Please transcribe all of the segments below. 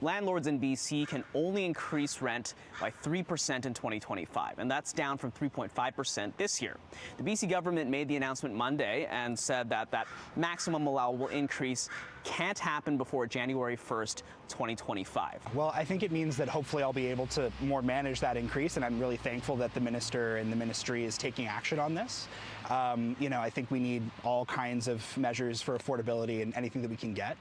landlords in BC can only increase rent by 3% in 2025, and that's down from 3.5% this year. The BC government made the announcement Monday and said that that maximum allowable increase can't happen before January 1st, 2025. Well, I think it means that hopefully I'll be able to more manage that increase, and I'm really thankful that the minister and the ministry is taking action on this. I think we need all kinds of measures for affordability and anything that we can get.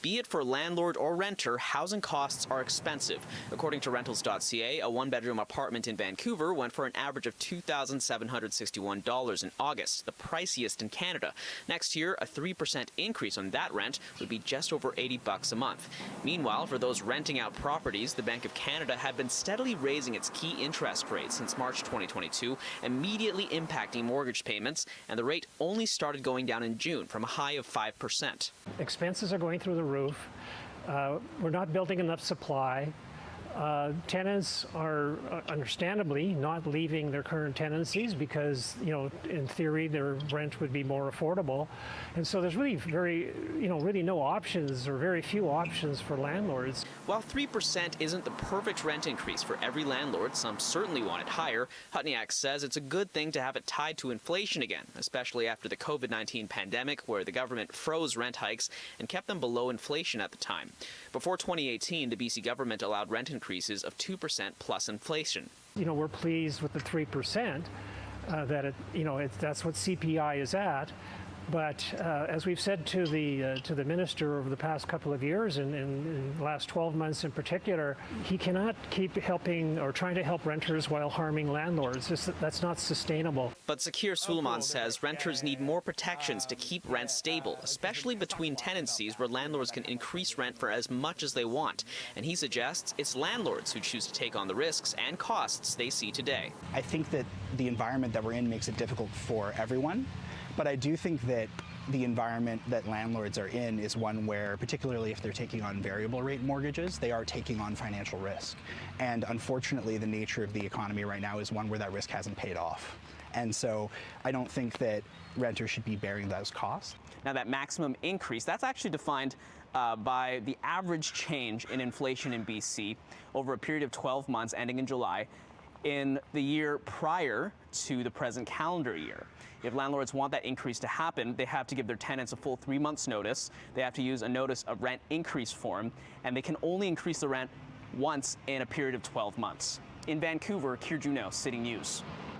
Be it for landlord or renter, housing costs are expensive. According to Rentals.ca, a one-bedroom apartment in Vancouver went for an average of $2,761 in August, the priciest in Canada. Next year, a 3% increase on that rent would be just over $80 a month. Meanwhile, for those renting out properties, the Bank of Canada had been steadily raising its key interest rate since March 2022, immediately impacting mortgage payments, and the rate only started going down in June from a high of 5%. Expenses are going through the roof. We're not building enough supply. Tenants are understandably not leaving their current tenancies because, in theory, their rent would be more affordable. And so there's really really no options or very few options for landlords. While 3% isn't the perfect rent increase for every landlord, some certainly want it higher, Hutniak says it's a good thing to have it tied to inflation again, especially after the COVID-19 pandemic, where the government froze rent hikes and kept them below inflation at the time. Before 2018, the BC government allowed rent increases of 2% plus inflation. We're pleased with the 3%, that's what CPI is at. But as we've said to the minister over the past couple of years, and in the last 12 months in particular, he cannot keep helping or trying to help renters while harming landlords. That's not sustainable. But Zakir Suleiman says renters need more protections to keep rent stable, especially between tenancies where landlords can increase rent for as much as they want. And he suggests it's landlords who choose to take on the risks and costs they see today. I think that the environment that we're in makes it difficult for everyone. But I do think that the environment that landlords are in is one where, particularly if they're taking on variable rate mortgages, they are taking on financial risk. And unfortunately, the nature of the economy right now is one where that risk hasn't paid off. And so I don't think that renters should be bearing those costs. Now, that maximum increase, that's actually defined by the average change in inflation in BC over a period of 12 months ending in July in the year prior to the present calendar year. If landlords want that increase to happen, they have to give their tenants a full 3 months notice. They have to use a notice of rent increase form, and they can only increase the rent once in a period of 12 months. In Vancouver, Kier Juneau, City News.